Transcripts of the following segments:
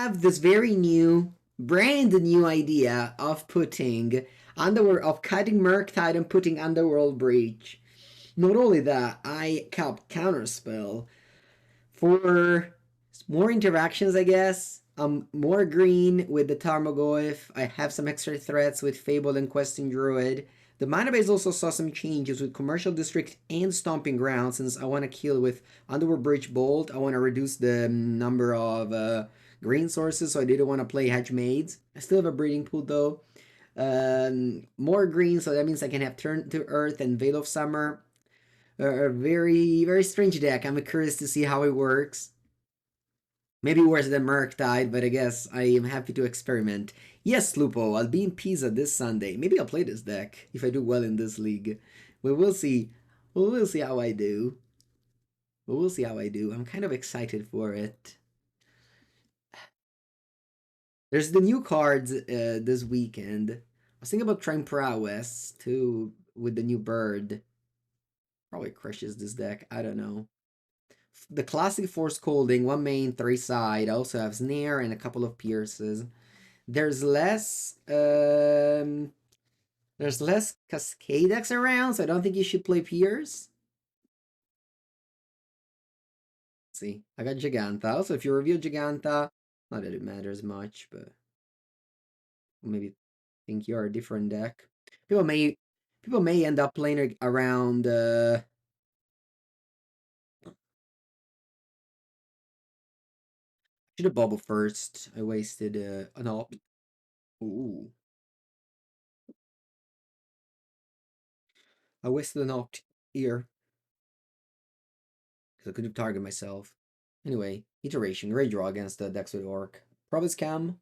have this very new, brand new idea of putting of cutting Murktide and putting Underworld Breach. Not only that, I kept Counterspell for more interactions, I guess. More green with the Tarmogoyf. I have some extra threats with Fable and Questing Druid. The mana base also saw some changes with Commercial District and Stomping Ground, since I want to kill with Underworld Breach Bolt. I want to reduce the number of green sources, so I didn't want to play Hedge Maids. I still have a breeding pool though. More green, so that means I can have Turn to Earth and Veil of Summer. A very, very strange deck. I'm curious to see how it works. Maybe worse than Murktide, but I guess I am happy to experiment. Yes, Lupo, I'll be in Pisa this Sunday. Maybe I'll play this deck if I do well in this league. We will see. We will see how I do. We will see how I do. I'm kind of excited for it. There's the new cards this weekend. I was thinking about trying Prowess too with the new bird. Probably crushes this deck. I don't know. The classic 4 Scolding, 1 main, 3 side. I also have Snare and a couple of Pierces. There's less Cascade decks around, so I don't think you should play Pierce. Let's see, I got Jegantha. Also, if you review Jegantha, not that it matters much, but maybe think you're a different deck. People may end up playing around should have Bauble first. I wasted an op. Ooh. I wasted an opt here. Because I could have targeted myself. Anyway, iteration. Great draw against the decks with Orc. Probably Scam.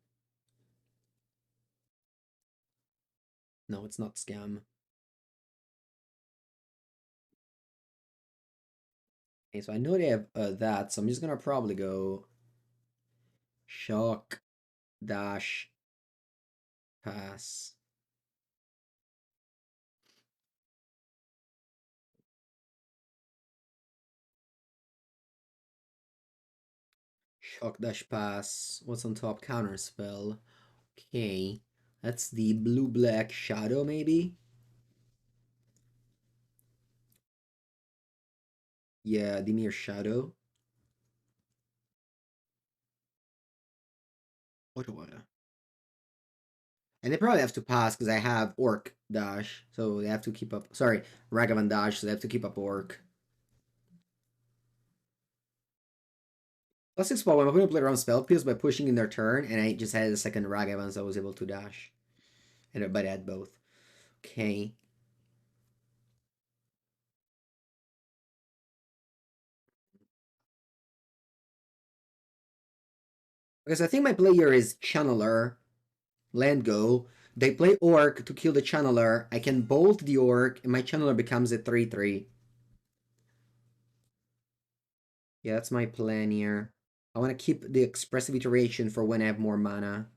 No, it's not Scam. Okay, so I know they have that, so I'm just gonna probably go Shock, Dash, Pass. Shock, Dash, Pass. What's on top? Counter spell. Okay. That's the blue-black shadow, maybe? Yeah, Dimir Shadow. What do I? And they probably have to pass because I have Orc Dash, so they have to keep up. Sorry, Ragavan Dash, so they have to keep up Orc. Plus 6 spot when I'm going to play around spell pills by pushing in their turn, and I just had a second Ragavan, so I was able to dash. And but I had both. Okay. Because I think my player is Channeler, land go. They play Orc to kill the Channeler. I can bolt the Orc, and my Channeler becomes a 3/3. Yeah, that's my plan here. I want to keep the Expressive Iteration for when I have more mana.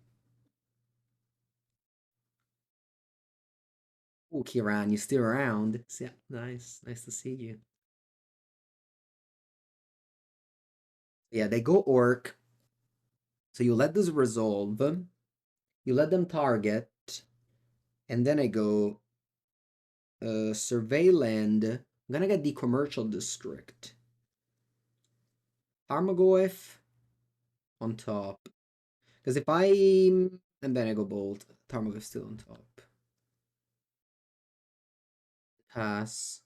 Oh, Kiran, you still around? Yeah, nice. Nice to see you. Yeah, they go Orc. So you let this resolve. You let them target. And then I go survey land. I'm gonna get the commercial district. Tarmogoyf on top. Because if I... And then I go bold. Tarmogoyf still on top. Pass.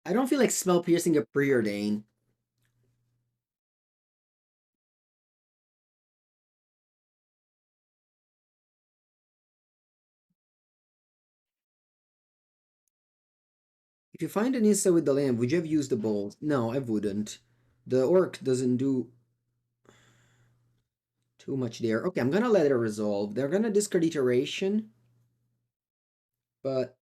I don't feel like spell piercing a Preordain. If you find an Issa with the lamp, would you have used the bolt? No, I wouldn't. The orc doesn't do too much there. Okay, I'm gonna let it resolve. They're gonna discard iteration. But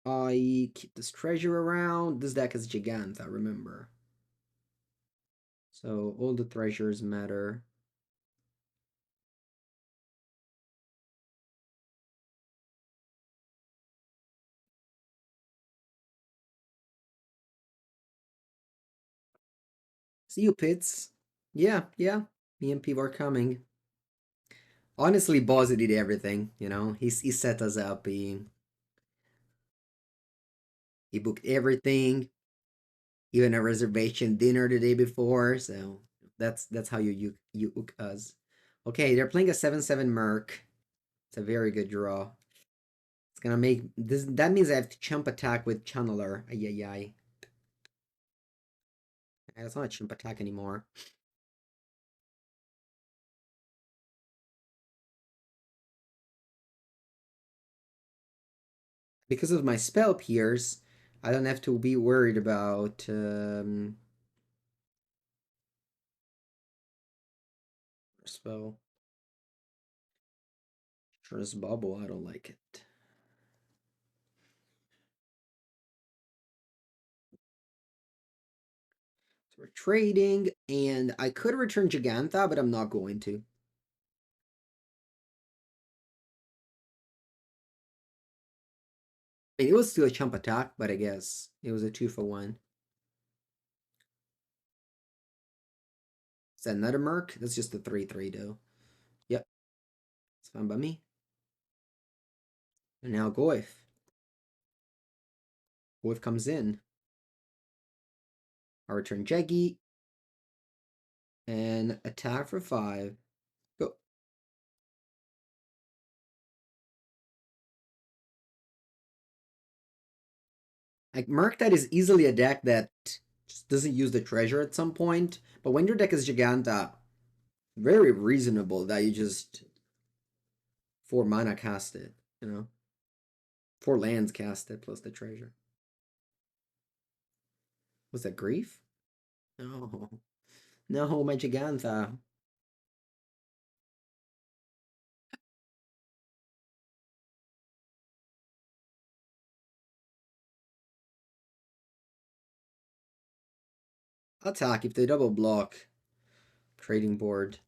I keep this treasure around. This deck is Jegantha, remember. So all the treasures matter. See you, Pits. Yeah, yeah. Me and Pivo are coming. Honestly, Bozzy did everything, you know. He set us up. He booked everything, even a reservation dinner the day before. So that's how you hook us. Okay, they're playing a 7/7 Merc. It's a very good draw. It's gonna make this. That means I have to chump attack with Channeler. Ay ay ay. It's not a chump attack anymore. Because of my spell pierce, I don't have to be worried about spell. Trust Bauble, I don't like it. So we're trading, and I could return Jegantha, but I'm not going to. I mean, it was still a chump attack, but I guess it was a 2-for-1. Is that another Merc? That's just a 3/3 though. Yep, it's fine by me. And now Goyf. Goyf comes in. I return Jeggy. And attack for 5. Go. Like, Murktide is easily a deck that just doesn't use the treasure at some point. But when your deck is Giganta, very reasonable that you just 4 mana cast it, you know? 4 lands cast it plus the treasure. Was that grief? No. No, my Gigantha. Attack if they double block. Trading board.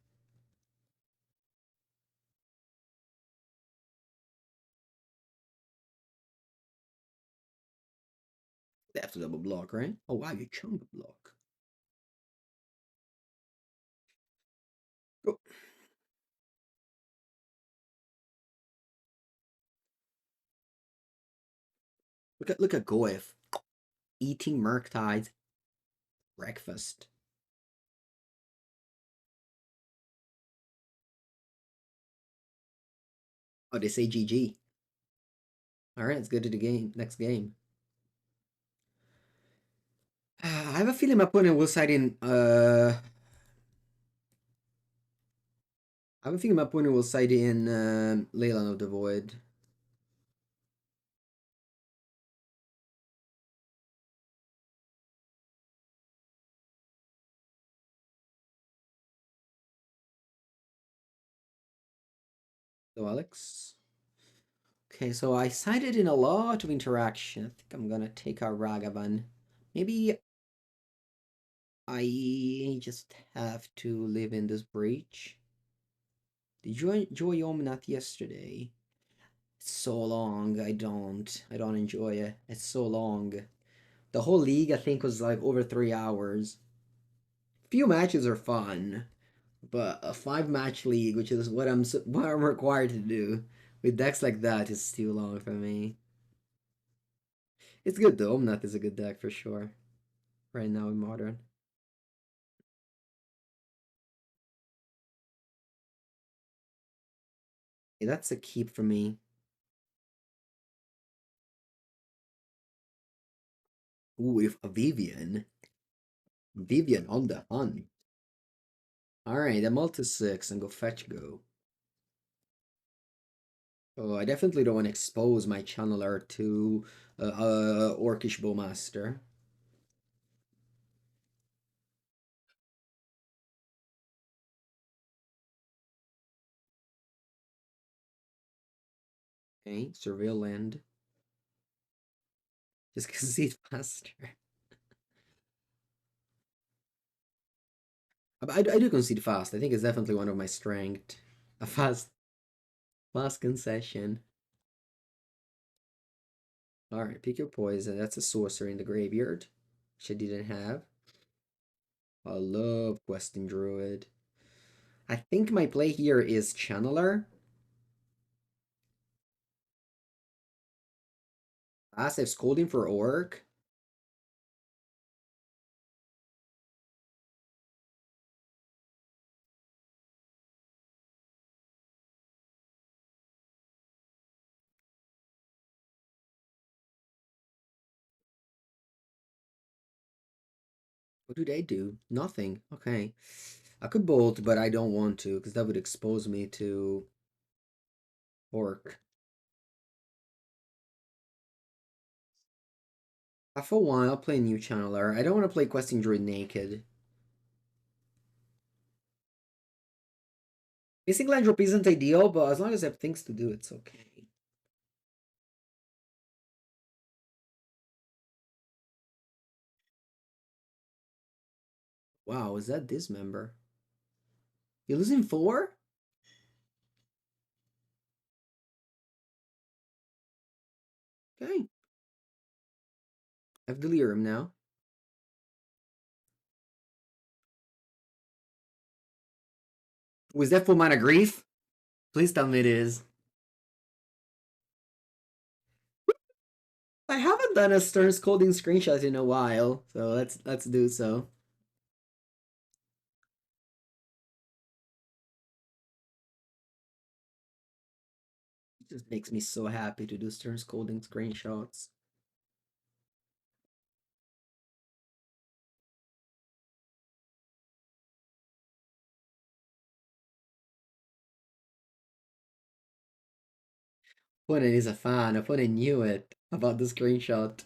They have to double block, right? Oh wow, you chump block. Go. Look at Goyf. Eating Murktide's breakfast. Oh, they say GG. Alright, let's go to the game. Next game. I have a feeling my opponent will side in I have a feeling my opponent will side in Leyland of the Void. So Alex. Okay, so I sided in a lot of interaction. I think I'm gonna take our Ragavan. Maybe I just have to live in this breach. Did you enjoy Omnath yesterday? It's so long. I don't enjoy it. It's so long. The whole league I think was like over 3 hours. Few matches are fun, but a 5 match league, which is what I'm required to do with decks like that, is too long for me. It's good though. Omnath is a good deck for sure. Right now in modern. Yeah, that's a keep for me. Ooh, if a Vivian. Vivian on the hunt. Alright, I'm multi 6 and go fetch go. Oh, I definitely don't want to expose my channeler to Orcish Bowmaster. Okay, surveil land. Just because he's faster. I do concede fast. I think it's definitely one of my strengths. A fast concession. Alright, pick your poison. That's a sorcerer in the graveyard, which I didn't have. I love Questing Druid. I think my play here is Channeler. Passive Scolding for Orc. What do they do? Nothing. Okay. I could bolt, but I don't want to, because that would expose me to Orc. For a while, I'll play New Channeler. I don't want to play Questing Druid naked. Missing land drop isn't ideal, but as long as I have things to do, it's okay. Wow, is that Dismember? You're losing 4? Okay. I have Delirium now. Was that full mana grief? Please tell me it is. I haven't done a Stern Scolding screenshot in a while, so let's do so. It just makes me so happy to do Stern Scolding screenshots. Opponent is a fan. Opponent knew it about the screenshot.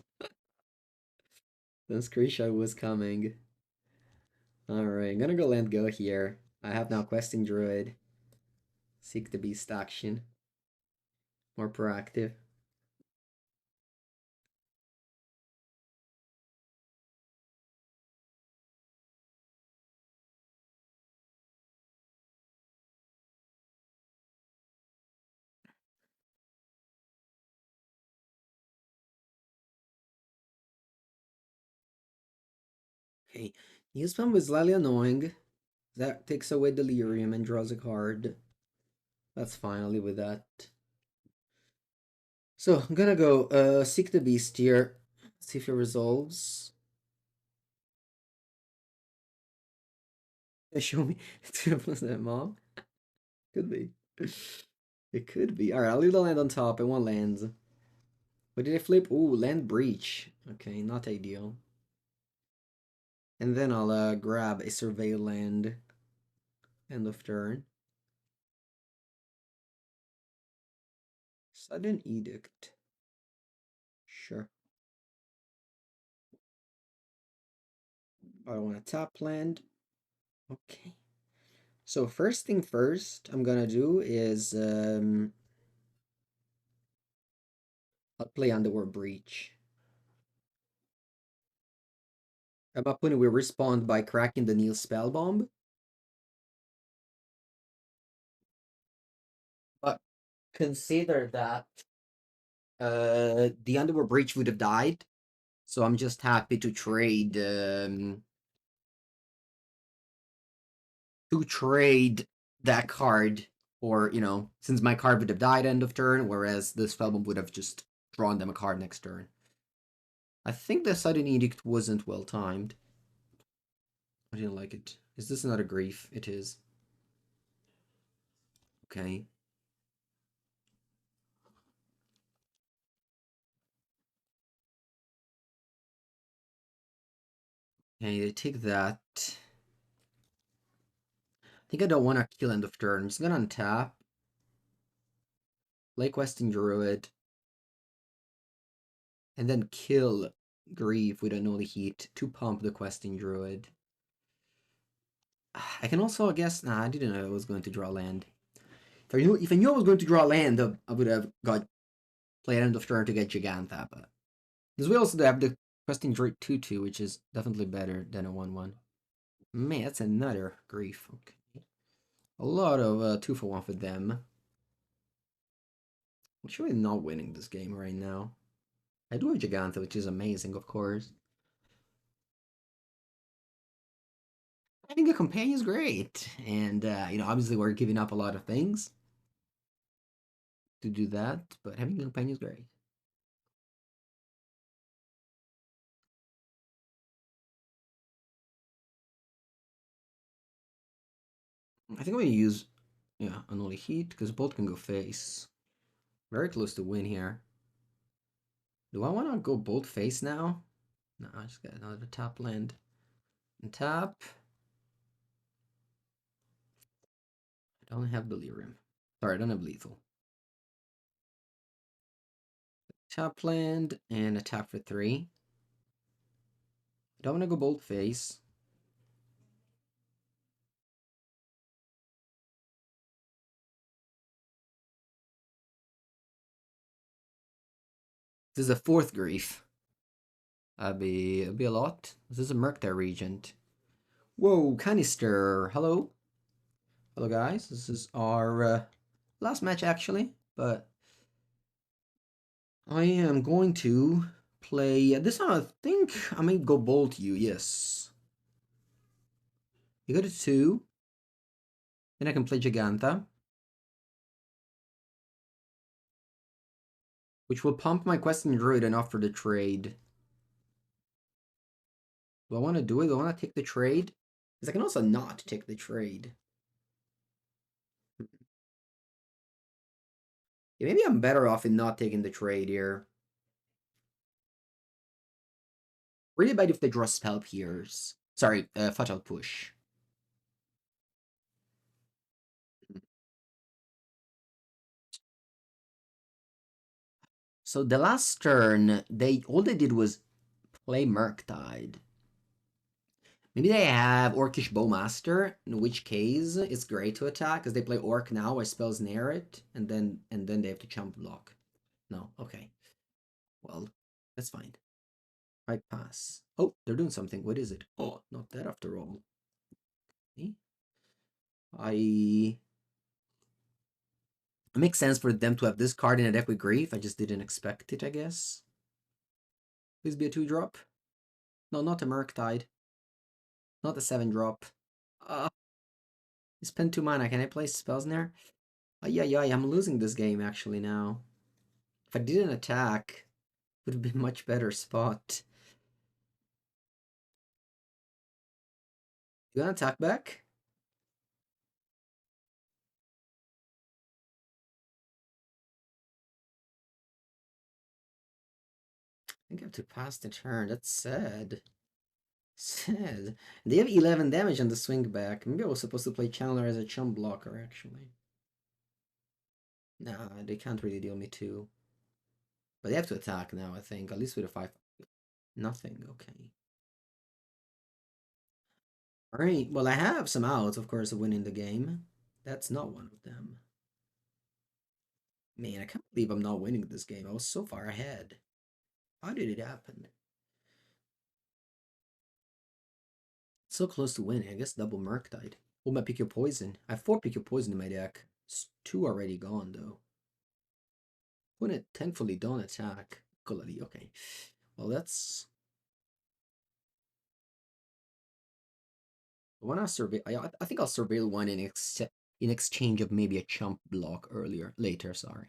The screenshot was coming. Alright, I'm gonna go land go here. I have now Questing Druid. Seek the Beast action. More proactive. Okay, use one was slightly annoying. That takes away Delirium and draws a card. That's fine, I'll live with that. So I'm gonna go Seek the Beast here. See if it resolves. Show me. Was that mom? Could be. It could be. Alright, I'll leave the land on top. I want lands. What did I flip? Ooh, Land Breach. Okay, not ideal. And then I'll grab a Survey land. End of turn. Sudden Edict. Sure. I don't want to tap land. Okay. So first thing first, I'm gonna do is I'll play Underworld Breach. My opponent will respond by cracking the Neil Spellbomb. But consider that the Underworld Breach would have died. So I'm just happy to trade that card, or since my card would have died end of turn, whereas the Spellbomb would have just drawn them a card next turn. I think the Sudden Edict wasn't well timed. I didn't like it. Is this another grief? It is. Okay. Okay, they take that. I think I don't want to kill end of turn. I'm just gonna untap. Play Questing Druid. And then kill Grief with Unholy Heat to pump the Questing Druid. I can also, I guess, nah, I didn't know I was going to draw land. If I knew I was going to draw land, I would have got played end of turn to get Jegantha, but because we also have the Questing Druid 2/2, which is definitely better than a 1/1. Man, that's another grief. Okay. A lot of 2-for-1 for them. I'm surely not winning this game right now. I do have Jegantha, which is amazing, of course. Having a companion is great, and you know, obviously we're giving up a lot of things to do that, but having a companion is great. I think I'm gonna use Unholy Heat because both can go face. Very close to win here. Do I want to go bolt face now? No, I just got another top land. And tap. I don't have delirium. Sorry, I don't have lethal. Top land and a tap for 3. I don't want to go bolt face. This is a 4th grief. It'd be a lot. This is a Murktide Regent. Whoa, Canister. Hello. Hello, guys. This is our last match, actually. But I am going to play... This one, I think I may go bolt you. Yes. You go to 2. Then I can play Jegantha, which will pump my Questing Druid and offer the trade. Do I want to do it? Do I want to take the trade? Because I can also not take the trade. Yeah, maybe I'm better off in not taking the trade here. Really bad if they draw Spell Pierce. Sorry, Fatal Push. So the last turn, all they did was play Murktide. Maybe they have Orcish Bowmaster, in which case it's great to attack because they play Orc now. I Spell Snare it, and then they have to chump block. No, okay. Well, that's fine. I pass. Oh, they're doing something. What is it? Oh, not that after all. Okay. It makes sense for them to have this card in a deck with Grief. I just didn't expect it, I guess. Please be a 2-drop. No, not a Murktide. Not a 7-drop. I spent 2 mana. Can I play Spell Snare? Yeah, I'm losing this game actually now. If I didn't attack, it would have been a much better spot. You want to attack back? I think I have to pass the turn. That's sad. Sad. They have 11 damage on the swing back. Maybe I was supposed to play Chandler as a chump blocker, actually. Nah, they can't really deal me 2. But they have to attack now, I think. At least with a 5. Nothing, okay. Alright, well I have some outs, of course, of winning the game. That's not one of them. Man, I can't believe I'm not winning this game. I was so far ahead. How did it happen? So close to winning. I guess double Murktide. Oh, my Pick Your Poison. I have 4 Pick Your Poison in my deck. It's 2 already gone, though. Opponent thankfully don't attack. Golly, okay. Well, that's... I want to survey... I think I'll surveil one in exchange of maybe a chump block later, sorry.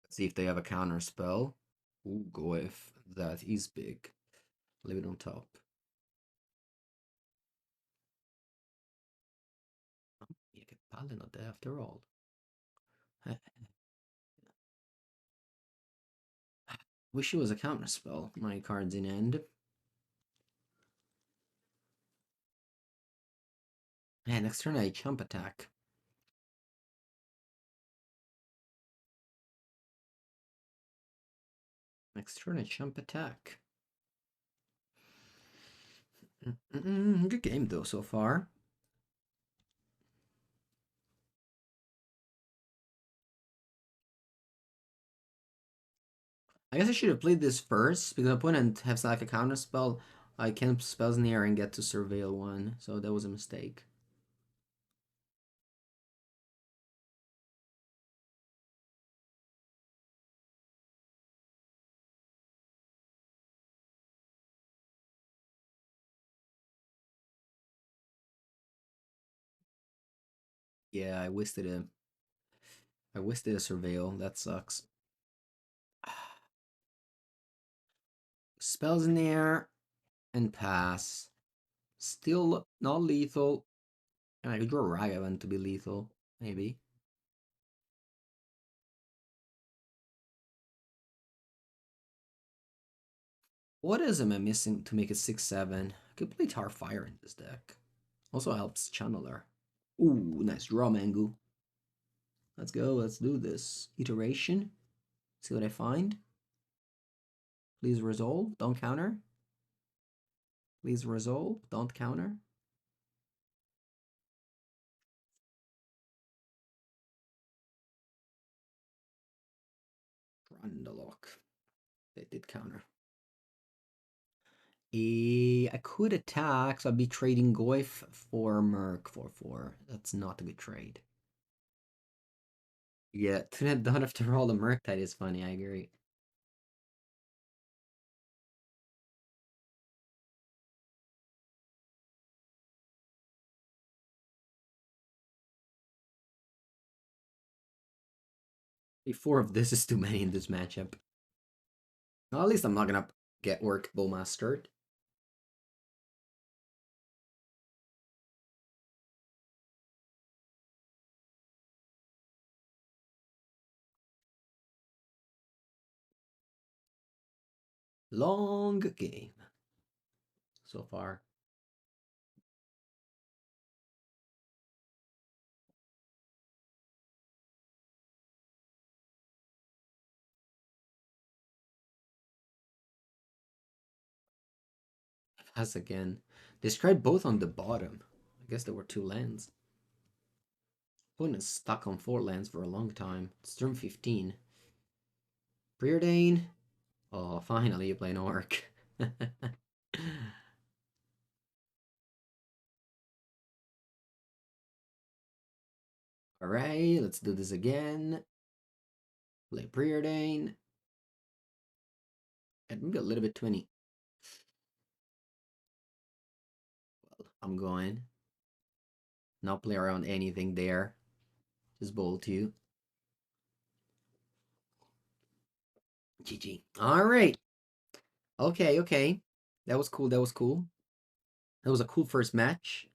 Let's see if they have a counter spell. Ooh, Goyf. That is big. Leave it on top. You get Paladin there after all. Wish it was a counter spell. My card's in end. Man, next turn I chump attack. Next turn I chump attack. Good game though so far. I guess I should have played this first because my opponent has like a counter spell. I can Spell Snare and get to surveil one, so that was a mistake. Yeah, I wasted a surveil. That sucks. Spell Snare and pass. Still not lethal. And I could draw Ragavan to be lethal, maybe. What is am I missing to make it 6/7? I could play Tarfire in this deck. Also helps Channeler. Ooh, nice draw, Mengu. Let's go, let's do this. Iteration. See what I find. Please resolve, don't counter. Please resolve, don't counter. Grundalock. They did counter. I could attack, so I'd be trading Goyf for Merc for 4. That's not a good trade. Yeah, don't have to roll the Murktide is funny, I agree. Four of this is too many in this matchup. Well, at least I'm not gonna get work Bowmastered. Long game so far. Pass again. They tried both on the bottom. I guess there were 2 lands. Opponent's stuck on 4 lands for a long time. It's turn 15. Preordain. Oh, finally you play an orc. Alright, let's do this again. Play Preordain. And maybe a little bit 20. Well, I'm going. Not play around anything there. Just bolt you. GG. Alright. Okay, okay. That was cool, that was cool. That was a cool first match.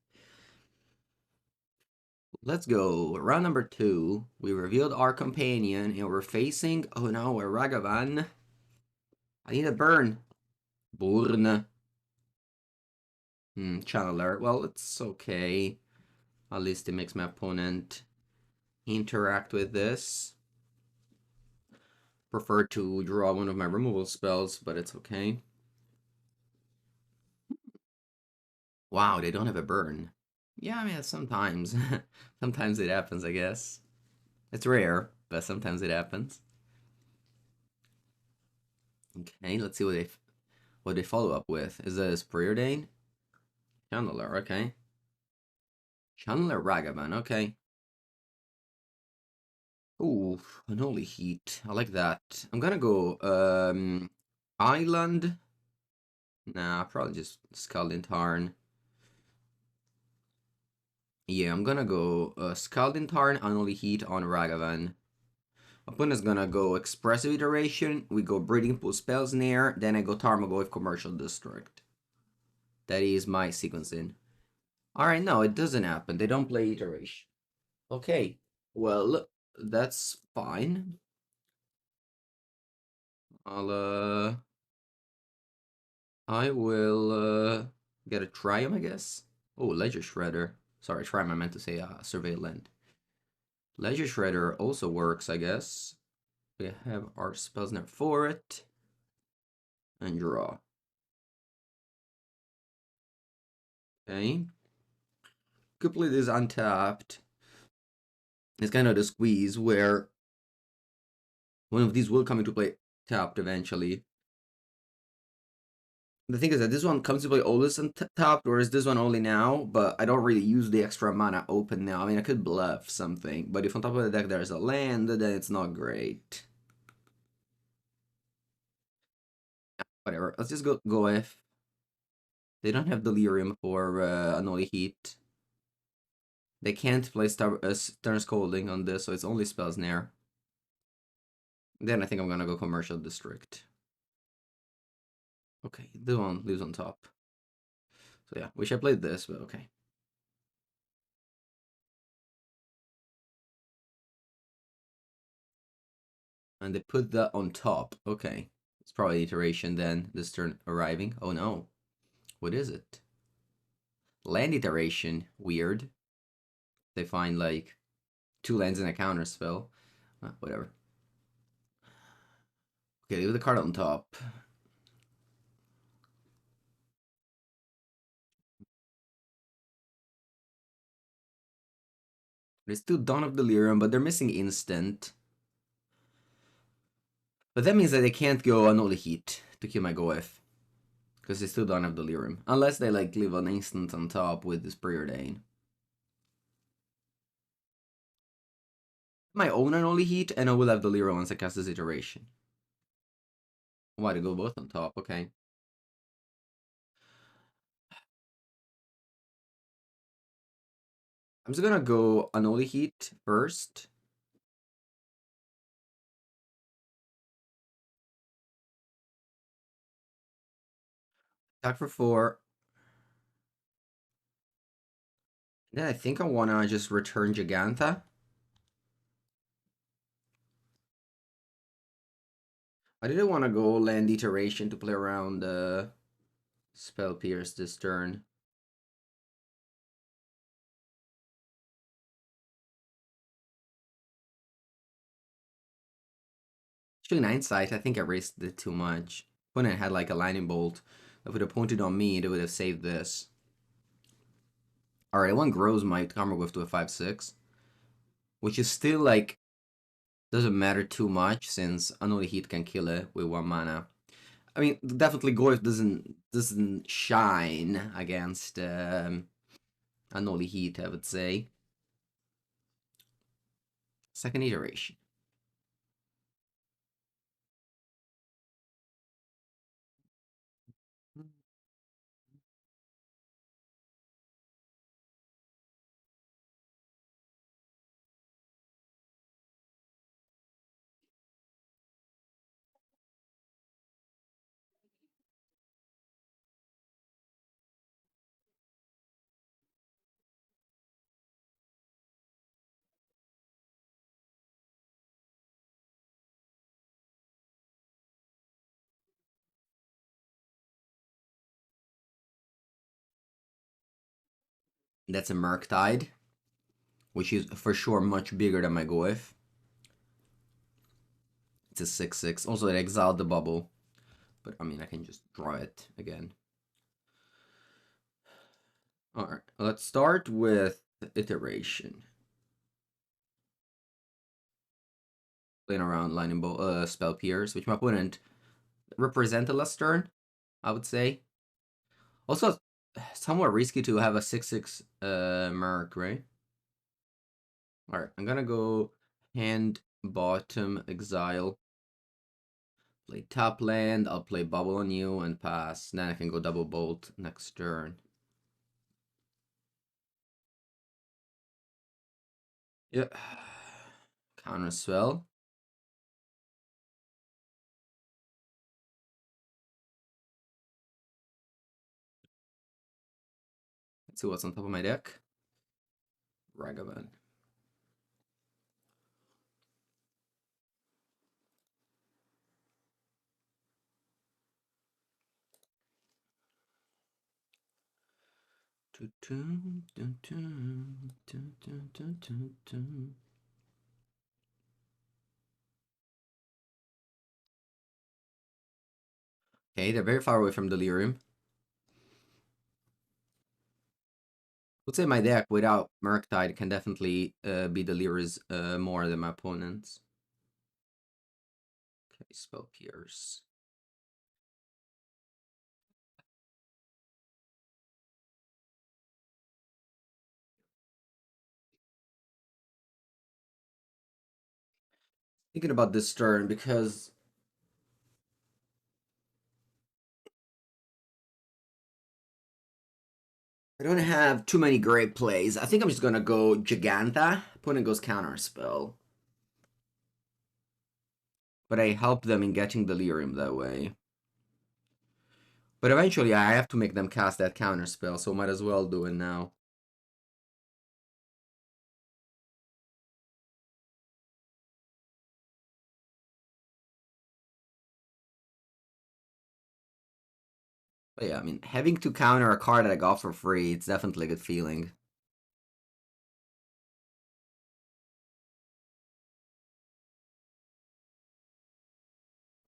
Let's go. Round number 2. We revealed our companion and we're facing, oh no, a Ragavan. I need a burn. Burn. Channeler. Well, it's okay. At least it makes my opponent interact with this. Prefer to draw one of my removal spells, but it's okay. Wow, they don't have a burn. Yeah, I mean, sometimes. Sometimes it happens, I guess. It's rare, but sometimes it happens. Okay, let's see what they follow up with. Is this Preordain? Channeler, okay. Channeler Ragavan, okay. Ooh, Unholy Heat. I like that. I'm gonna go Island. Nah, probably just Scalding Tarn. Yeah, I'm gonna go Scalding Tarn, Unholy Heat on Ragavan. Opponent's gonna go Expressive Iteration, we go Breeding Pool Spell Snare, then I go Tarmogoyf Commercial District. That is my sequencing. Alright, no, it doesn't happen. They don't play Iteration. Okay, well, that's fine. I will get a Triumph, I guess. Oh, Ledger Shredder. Sorry, Triumph, I meant to say Surveillant. Ledger Shredder also works, I guess. We have our Spell Snare for it. And draw. Okay. Could play this untapped. It's kind of the squeeze where one of these will come into play tapped eventually. The thing is that this one comes to play always untapped, whereas this one only now, but I don't really use the extra mana open now. I mean, I could bluff something, but if on top of the deck there's a land, then it's not great. Whatever, let's just go F. They don't have Delirium for Unholy Heat. They can't play Stern Scolding on this, so it's only Spell Snare. Then I think I'm gonna go Commercial District. Okay, this one lives on top. So yeah, wish I played this, but okay. And they put that on top. Okay. It's probably iteration then, this turn arriving. Oh no. What is it? Land iteration. Weird. They find like 2 lands in a counter spell. Whatever. Okay, leave the card on top. There's still Dawn of Delirium, but they're missing instant. But that means that they can't go Unholy Heat to kill my Goef. Because they still don't have Delirium. Unless they like leave an instant on top with this Preordain. My own Unholy Heat, and I will have Delirium once I cast this iteration. Why, to go both on top? Okay. I'm just gonna go Unholy Heat first. Attack for 4. Then I think I wanna just return Jegantha. I didn't wanna go land iteration to play around Spell Pierce this turn. Actually, in hindsight, I think I risked it too much. Opponent had like a lightning bolt. If it had pointed on me, they would have saved this. Alright, one grows my Tarmogoyf to a 5/6. Which is still like doesn't matter too much since Unholy Heat can kill it with 1 mana. I mean, definitely Goyf doesn't shine against Unholy Heat, I would say. Second iteration. That's a Murktide, which is for sure much bigger than my Goyf. It's a 6/6. Also, it exiled the Bauble. But, I mean, I can just draw it again. Alright, let's start with iteration. Playing around Lightning Bolt, Spell Pierce, which my opponent represented last turn, I would say. Also, somewhat risky to have a 6/6 Merc, right? Alright, I'm gonna go hand, bottom, exile. Play top land, I'll play Bauble on you and pass. Then I can go double bolt next turn. Yeah. Counter spell. Let's see what's on top of my deck. Ragavan. Okay, they're very far away from Delirium. I would say my deck without Murktide can definitely be Delirious more than my opponents. Okay, Spell Pierce. Thinking about this turn because I don't have too many great plays. I think I'm just gonna go Jegantha. Opponent goes counter spell. But I help them in getting Delirium that way. But eventually I have to make them cast that counter spell, so might as well do it now. But yeah, I mean, having to counter a card that I got for free, it's definitely a good feeling.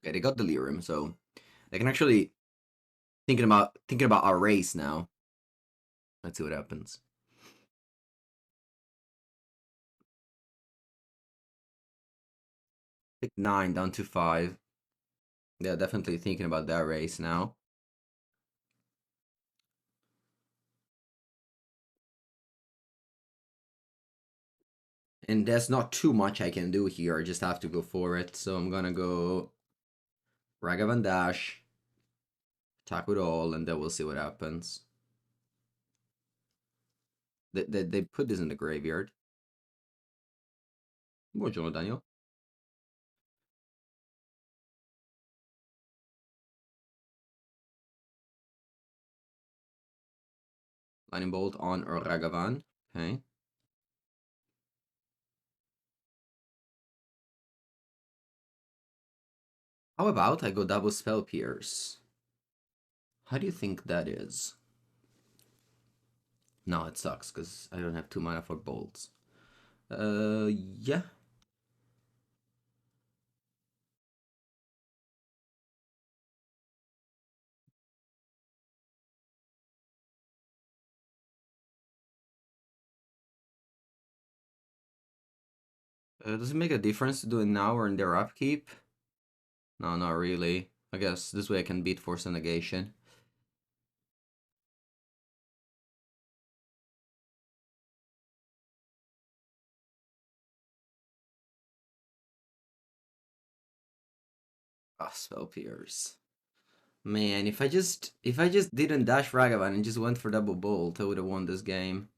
Okay, they got Delirium, so they can actually thinking about our race now. Let's see what happens. Pick 9 down to 5. Yeah, definitely thinking about that race now. And there's not too much I can do here. I just have to go for it. So I'm gonna go Ragavan Dash, attack with all, and then we'll see what happens. They put this in the graveyard. Buongiorno, Daniel. Lightning Bolt on or Ragavan. Okay. How about I go double Spell Pierce? How do you think that is? No, it sucks because I don't have 2 mana for bolts. Yeah. Does it make a difference to do it now or in their upkeep? No, not really. I guess this way I can beat Force and Negation. Ah, Spell Pierce. Man, if I just didn't dash Ragavan and just went for double bolt, I would have won this game.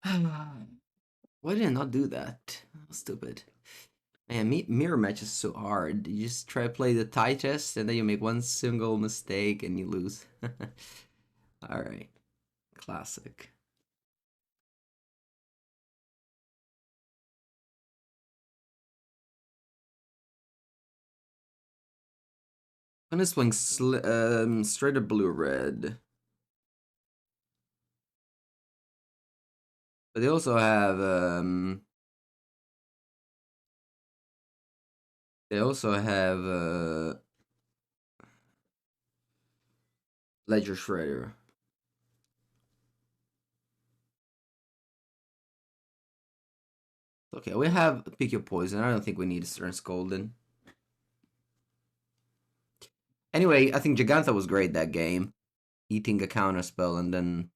Why did I not do that? Stupid. Man, mirror match is so hard. You just try to play the tightest, and then you make one single mistake and you lose. All right, classic. I'm just playing straight up blue red, but they also have Ledger Shredder. Okay, we have Pick Your Poison. I don't think we need Stern Scolding. Anyway, I think Jegantha was great that game. Eating a counter spell and then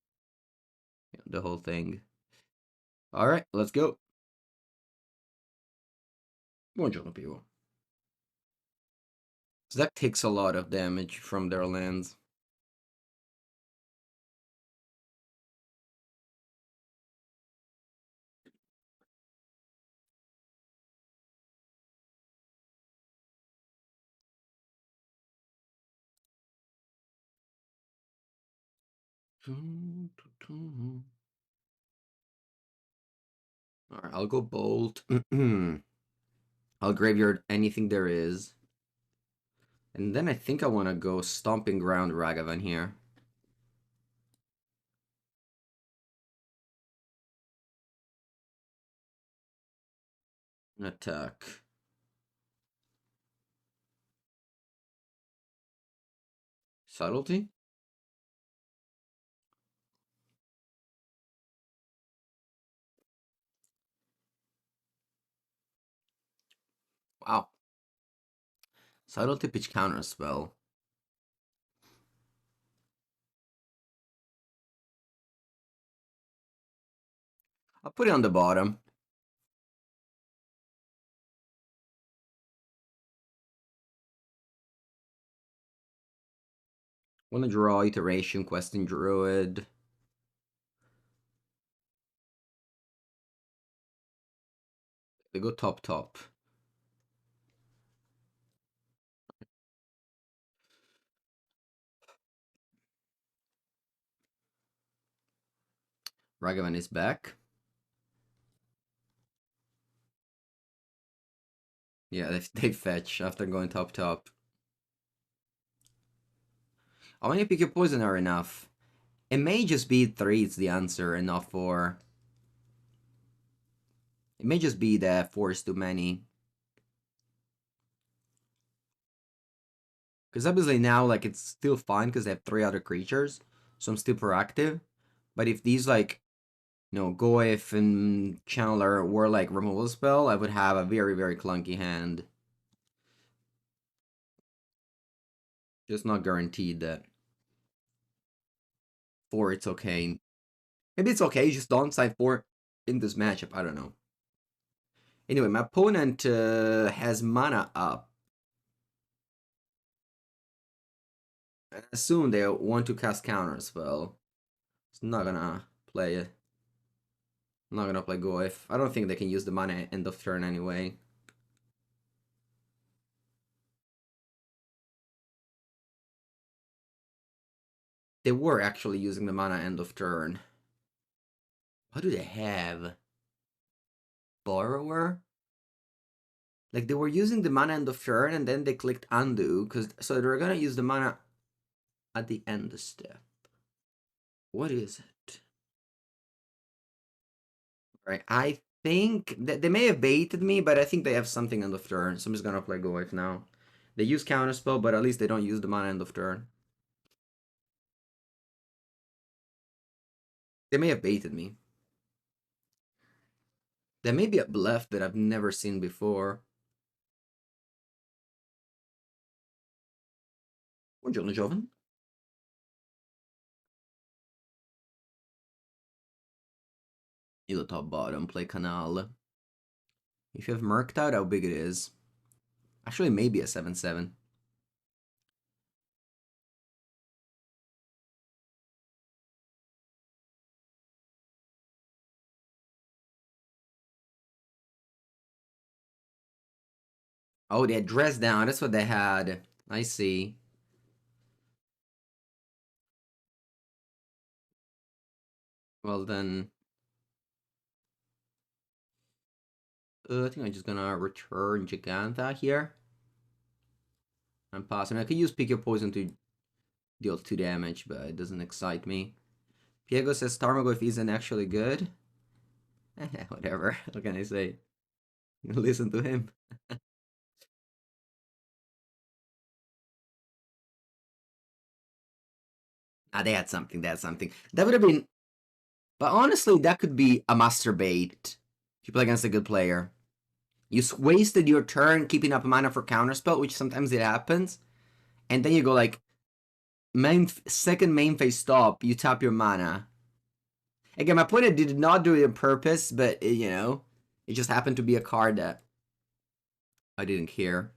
the whole thing. Alright, let's go. Buongiorno, people. So that takes a lot of damage from their lands. Alright, I'll go Bolt. I'll Graveyard anything there is. And then I think I want to go Stomping Ground Ragavan here. Attack. Subtlety? Wow. Subtlety pitch counter spell. I'll put it on the bottom. Wanna draw iteration, questing druid. They go top. Ragavan is back. Yeah, they fetch after going top. How many pick your poison are enough? It may just be 3 it's the answer and not 4. It may just be that 4 is too many. Because obviously now, like, it's still fine because they have 3 other creatures. So I'm still proactive. But if these, like, you know, Goyf and Channeler were, like, removal spell, I would have a very, very clunky hand. Just not guaranteed that 4 it's okay. Maybe it's okay, just don't side 4 in this matchup. I don't know. Anyway, my opponent has mana up. I assume they want to cast counter spell. It's not gonna play it. I'm not gonna play Goyf. I don't think they can use the mana end of turn anyway. They were actually using the mana end of turn. What do they have? Borrower? Like they were using the mana end of turn and then they clicked undo, so they're gonna use the mana at the end step. What is it? Right, I think that they may have baited me, but I think they have something end of turn, so I'm just gonna play Goyf now. They use counterspell, but at least they don't use the mana end of turn. They may have baited me. There may be a bluff that I've never seen before. Buongiorno, Joven. You top bottom, play Canal. If you have Murktide, how big it is? Actually, maybe a 7/7. Oh, they had Dress Down. That's what they had. I see. Well, then... I think I'm just gonna return Jegantha here. I'm passing. I could use Pick Your Poison to deal 2 damage, but it doesn't excite me. Piego says Tarmogoyf isn't actually good. Whatever. What can I say? Listen to him. They had something. They had something. That would have been... But honestly, that could be a masturbate if you play against a good player. You wasted your turn keeping up mana for counterspell, which sometimes it happens. And then you go like, second main phase stop, you tap your mana. Again, my opponent did not do it on purpose, but, you know, it just happened to be a card that I didn't care.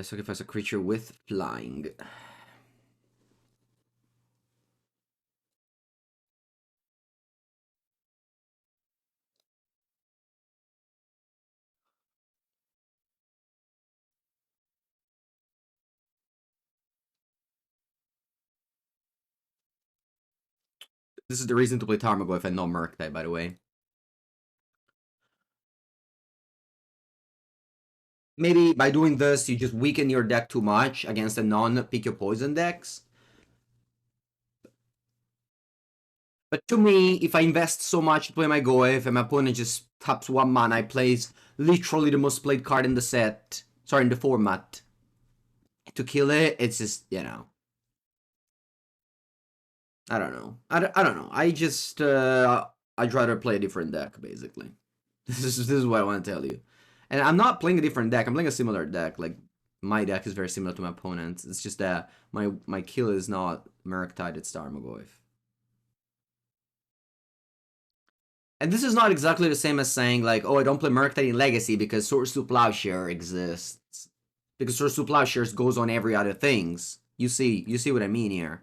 Sacrifice a creature with flying. This is the reason to play Tarmogoyf and not Murktide, by the way. Maybe by doing this, you just weaken your deck too much against the non-pick your poison decks. But to me, if I invest so much to play my Goyf and my opponent just taps 1 mana, I plays literally the most played card in the set. Sorry, in the format. To kill it, it's just, you know. I don't know. I don't know. I just, I'd rather play a different deck, basically. This is what I want to tell you. And I'm not playing a different deck. I'm playing a similar deck. Like, my deck is very similar to my opponent's. It's just that my kill is not Murktide, it's Tarmogoyf. And this is not exactly the same as saying, like, oh, I don't play Murktide in Legacy because Source to Plowshare exists. Because Source to Plowshare goes on every other things. You see what I mean here.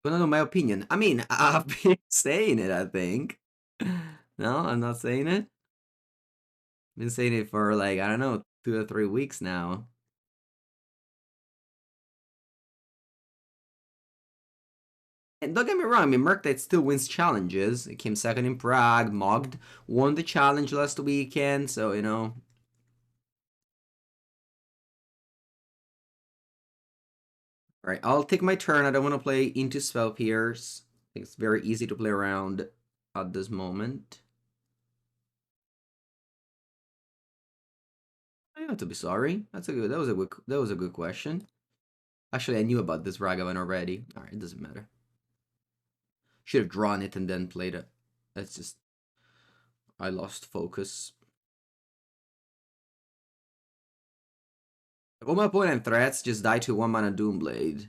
You wanna know my opinion? I mean, I've been saying it, I think. No, I'm not saying it. I've been saying it for, like, I don't know, 2 or 3 weeks now. And don't get me wrong, I mean, Murktide still wins challenges. It came second in Prague, Mogged, won the challenge last weekend, so, you know. Alright, I'll take my turn. I don't want to play into Spell Pierce. I think it's very easy to play around at this moment. I have to be sorry. That was a good question. Actually, I knew about this Ragavan already. Alright, it doesn't matter. Should have drawn it and then played it. That's just... I lost focus. All my opponent threats just die to 1-mana Doomblade.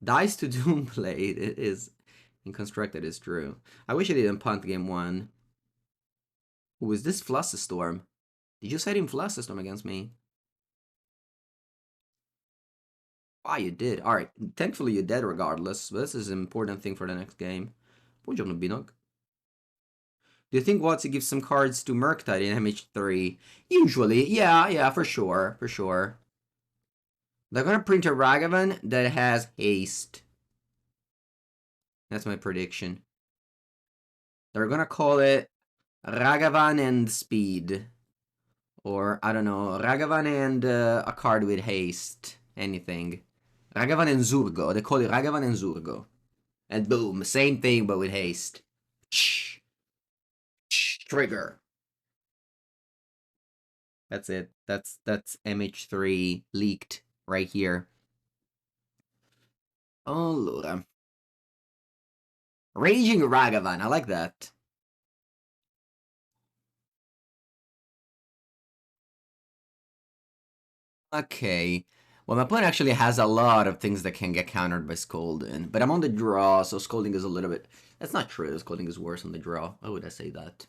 Dies to Doomblade. It is... In Constructed, it's true. I wish I didn't punt game 1. Who is this Flusterstorm? Did you set him Flusterstorm against me? Ah, you did. Alright, thankfully you're dead regardless. This is an important thing for the next game. Buongiorno, Binog. Do you think WotC gives some cards to Murktide in MH3? Usually, yeah, for sure, for sure. They're gonna print a Ragavan that has haste. That's my prediction. They're gonna call it Ragavan and Speed. Or, I don't know, Ragavan and a card with haste. Anything. Ragavan and Zurgo. They call it Ragavan and Zurgo. And boom, same thing but with haste. Trigger. That's it. That's MH3 leaked right here. Allora. Raging Ragavan, I like that. Okay. Well, my opponent actually has a lot of things that can get countered by Scolding. But I'm on the draw, so Scolding is a little bit... That's not true. Scolding is worse on the draw. Why would I say that?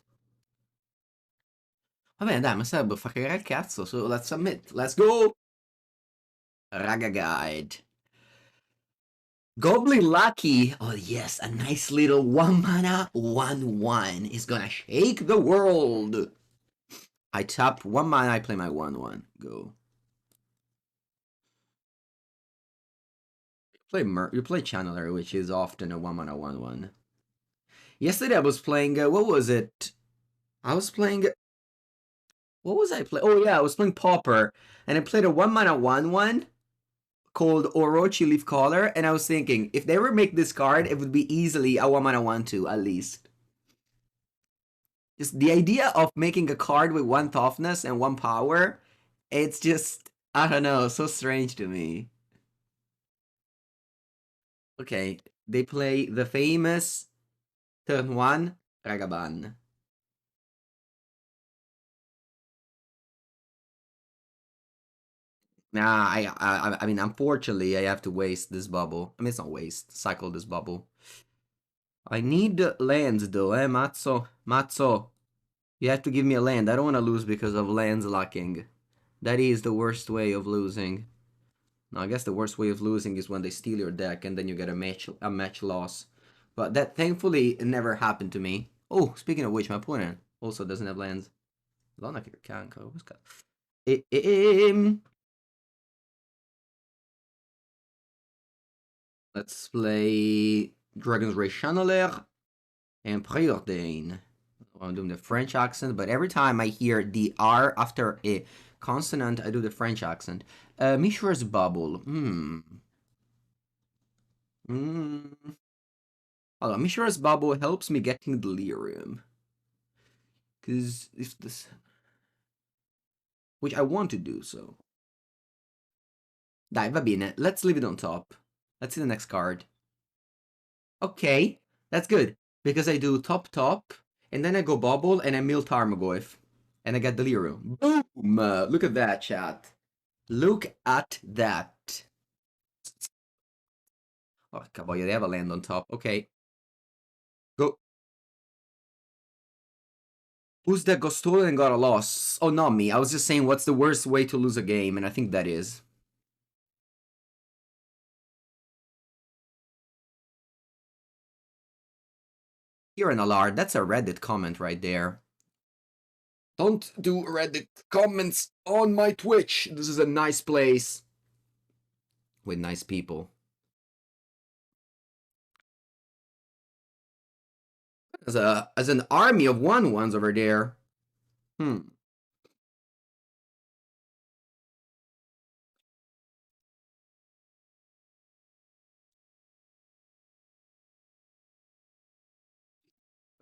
Vabbè, dai, ma sarebbe fa cagare il cazzo, so let's submit. Let's go! Raga Guide. Goblin Lucky. Oh, yes, a nice little 1-mana 1-1 is gonna shake the world. I tap 1 mana, I play my 1-1. Go. You play Channeler, which is often a 1-mana 1-1. Yesterday I was playing, what was it? I was playing... What was I playing? Oh yeah, I was playing Pauper, and I played a 1-mana 1-1 called Orochi Leaf Caller, and I was thinking, if they ever make this card, it would be easily a 1-mana 1-2, at least. Just the idea of making a card with 1 toughness and 1 power, it's just, I don't know, so strange to me. Okay, they play the famous turn 1 Ragavan. Nah, I mean, unfortunately, I have to waste this bubble. I mean, it's not waste, cycle this bubble. I need lands though, Matzo? Matzo, you have to give me a land. I don't want to lose because of lands lacking. That is the worst way of losing. Now, I guess the worst way of losing is when they steal your deck and then you get a match loss. But that, thankfully, it never happened to me. Oh, speaking of which, my opponent also doesn't have lands. Let's play Dragon's Ray Channeler and Preordain. I'm doing the French accent, but every time I hear the R after a consonant, I do the French accent. Mishra's Bauble. Although Mishra's Bauble helps me getting Delirium. Because if this... Which I want to do, so... Dai, va bene. Let's leave it on top. Let's see the next card. Okay, that's good. Because I do top, and then I go Bauble, and I mill Tarmogoyf. And I get Delirium. Boom! Look at that, chat. Look at that. Oh, boy, they have a land on top. Okay. Go. Who's that got stolen and got a loss? Oh, not me. I was just saying what's the worst way to lose a game, and I think that is. You're an alert. That's a Reddit comment right there. Don't do Reddit comments on my Twitch. This is a nice place. With nice people. As an army of 1/1s over there.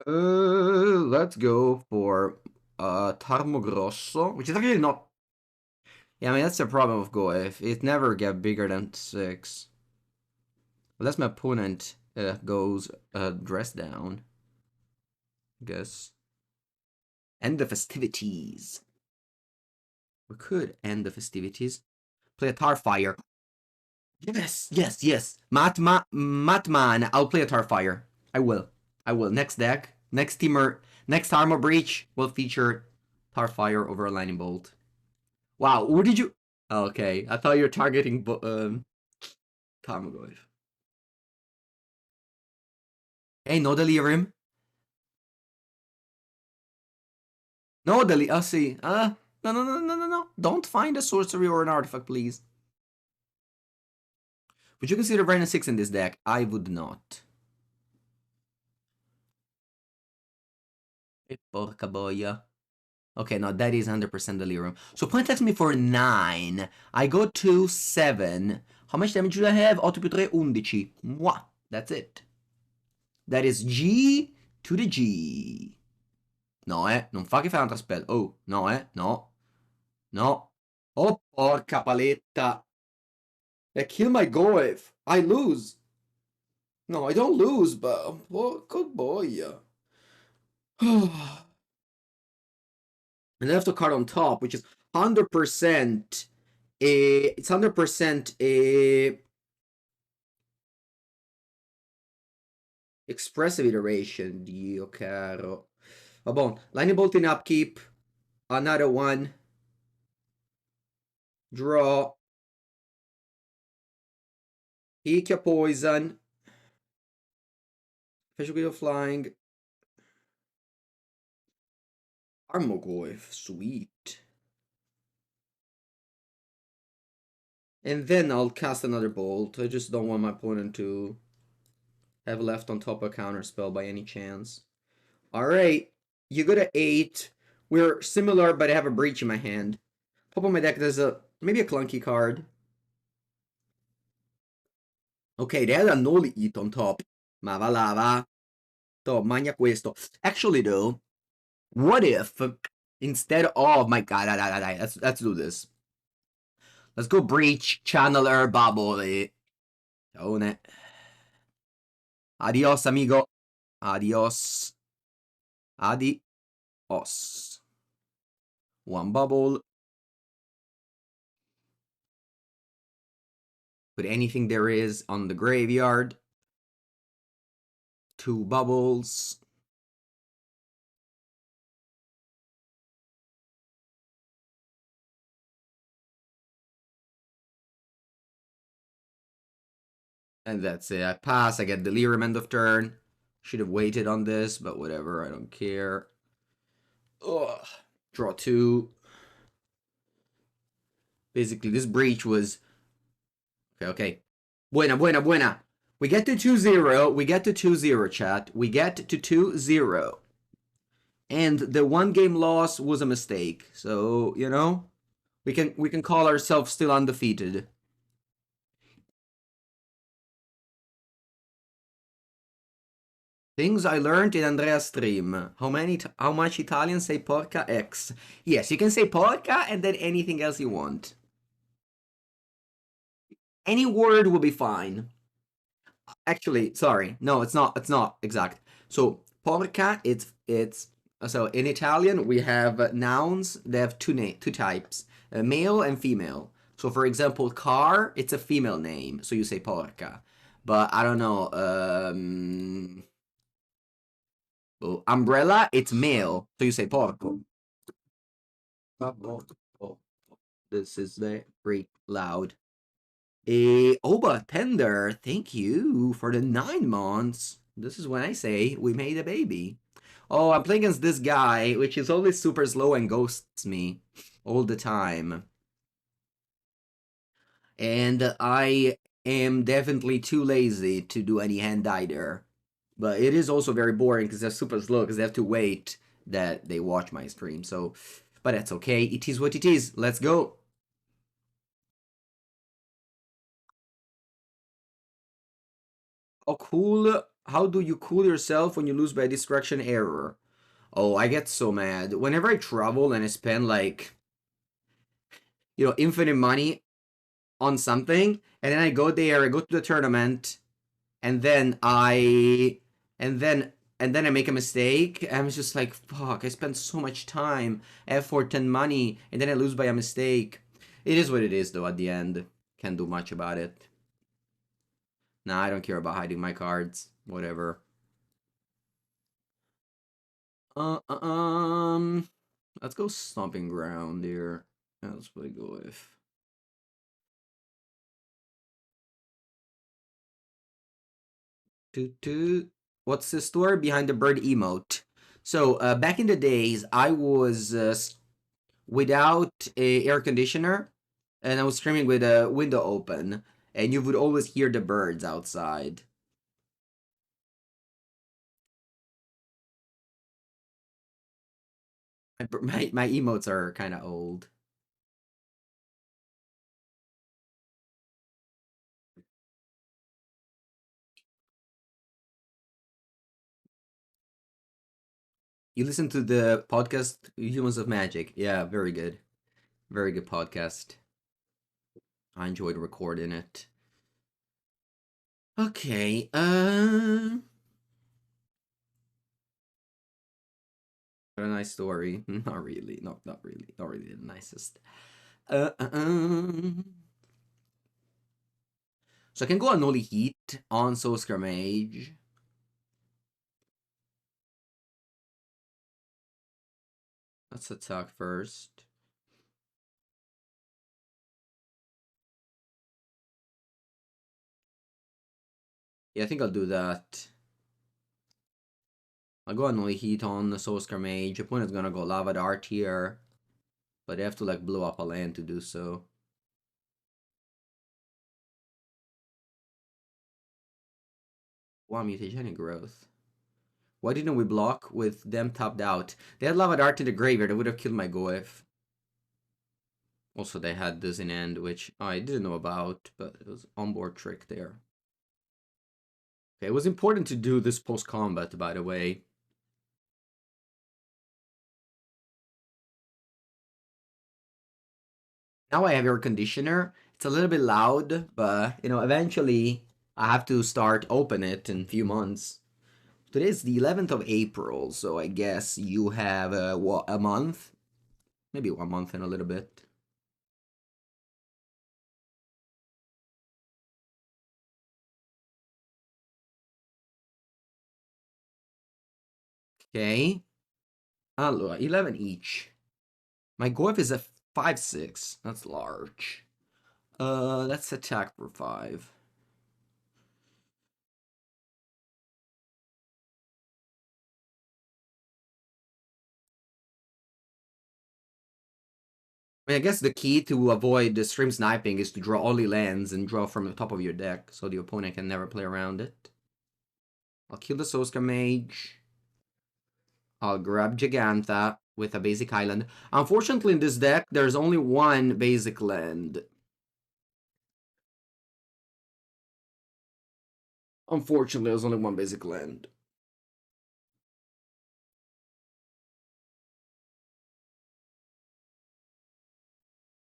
Let's go for Tarmogrosso, which is actually not. Yeah, I mean that's the problem with Goif. It never get bigger than 6. Unless my opponent goes dress down. I guess. End the festivities. We could end the festivities. Play a Tarfire. Yes. Matman. I'll play a Tarfire. I will. Next deck. Next TarmoBreach will feature Tarfire over a Lightning Bolt. Wow, what did you... Oh, okay, I thought you were targeting Tarmogoyf. Hey, no Delirium. No Delirium. I'll see. No. Don't find a sorcery or an artifact, please. Would you consider Verna 6 in this deck? I would not. Porca boia. Okay, no, that is 100% Delirium. So point attacks me for 9. I go to 7. How much damage do I have? 8 più 3, 11. Mwah. That's it. That is G to the G. No, non fa che fai un'altra spell. Oh, no, no. No. Oh, porca paletta. I kill my Goif. I lose. No, I don't lose, but... Oh, good boy. And I have the card on top, which is 100%. It's 100% Expressive Iteration, Dio caro. Vabbè, Lightning Bolt in upkeep. Another one. Draw. Picchia Poison. Special Grid of Flying. Tarmogoyf, sweet. And then I'll cast another bolt. I just don't want my opponent to have left on top a counter spell by any chance. Alright, you go to 8. We're similar, but I have a breach in my hand. Top of my deck, there's maybe a clunky card. Okay, they had a Unholy Heat on top. Ma va lava. To, magna questo. Actually, though, what if instead of my god, let's do this. Let's go Breach, Channeler, Bauble. Own it. Adios, amigo. Adios. Adios. One bubble. Put anything there is on the graveyard. 2 bubbles. And that's it. I pass. I get Delirium end of turn. Should have waited on this, but whatever. I don't care. Ugh. Draw 2. Basically, this breach was... Okay. Buena. We get to 2-0. We get to 2-0, chat. We get to 2-0. And the 1 game loss was a mistake. So, you know, we can call ourselves still undefeated. Things I learned in Andrea's stream. How much Italians say porca X? Yes, you can say porca and then anything else you want. Any word will be fine. Actually, sorry. No, it's not exact. So, porca, it's so in Italian we have nouns. They have two types, male and female. So, for example, car, it's a female name, so you say porca. but I don't know. Oh, umbrella, it's male, so you say porco. This is very loud. Oba Tender, thank you for the 9 months. This is when I say we made a baby. Oh, I'm playing against this guy, which is always super slow and ghosts me all the time. And I am definitely too lazy to do any hand either. But it is also very boring because they're super slow because they have to wait that they watch my stream. So, but that's okay. It is what it is. Let's go. Oh, cool. How do you cool yourself when you lose by distraction error? Oh, I get so mad. Whenever I travel and I spend like, infinite money on something, and then I go there, I go to the tournament, and then and then I make a mistake. I'm just like, fuck, I spent so much time, effort, and money, and then I lose by a mistake. It is what it is, though, at the end. Can't do much about it. Nah, I don't care about hiding my cards. Whatever. Let's go Stomping Ground here. That's what I go with. Toot toot. What's the story behind the bird emote? So, back in the days, I was without a air conditioner, and I was streaming with a window open, and you would always hear the birds outside. My emotes are kind of old. You listen to the podcast Humans of Magic? Yeah, very good. Very good podcast. I enjoyed recording it. Okay, a nice story. Not really. Not really. Not really the nicest. Uh, uh, um. So I can go Unholy Heat on Soul Skirmage. Let's attack first. Yeah, I think I'll do that. I'll go Unholy Heat on the Soul Skirmage. Opponent's gonna go Lava Dart here. But they have to like blow up a land to do so. Wow, mutagenic growth. Why didn't we block with them tapped out? They had Lava Dart in the graveyard. They would have killed my Goef. Also, they had this in end, which I didn't know about, but it was onboard trick there. Okay, it was important to do this post-combat, by the way. Now I have air conditioner. It's a little bit loud, but, eventually I have to start open it in a few months. Today is the 11th of April, so I guess you have, what, a month? Maybe 1 month and a little bit. Okay. 11 each. My Goif is a 5/6. That's large. Let's attack for 5. I mean, I guess the key to avoid the stream sniping is to draw only lands and draw from the top of your deck, so the opponent can never play around it. I'll kill the Soska Mage. I'll grab Jegantha with a basic island. Unfortunately, in this deck, there's only one basic land. Unfortunately, there's only one basic land.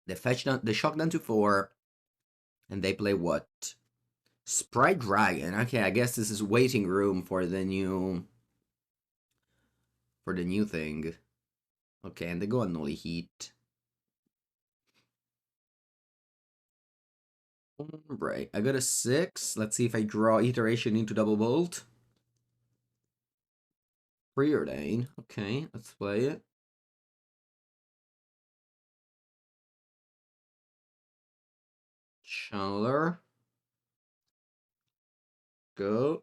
They fetch down, they shock down to 4, and they play what? Sprite Dragon. Okay, I guess this is waiting room for the new thing. Okay, and they go Unholy Heat. Right, I got a 6. Let's see if I draw Iteration into Double Bolt. Preordain. Okay, let's play it. Channeler. Go.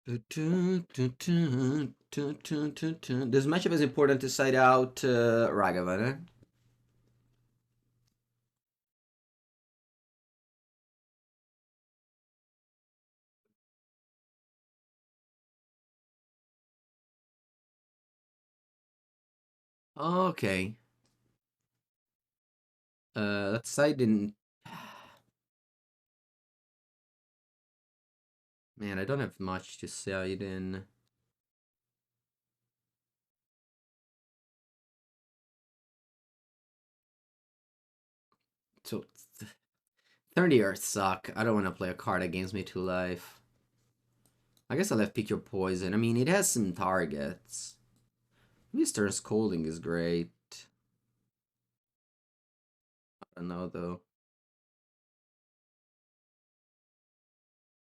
This matchup is important to side out Ragavan. Eh? Okay. Let's side in. Man, I don't have much to side in. So 30 Earth suck. I don't want to play a card that gains me 2 life. I guess I'll have Pick Your Poison. I mean, it has some targets. Maybe Stern Scolding is great. I don't know though.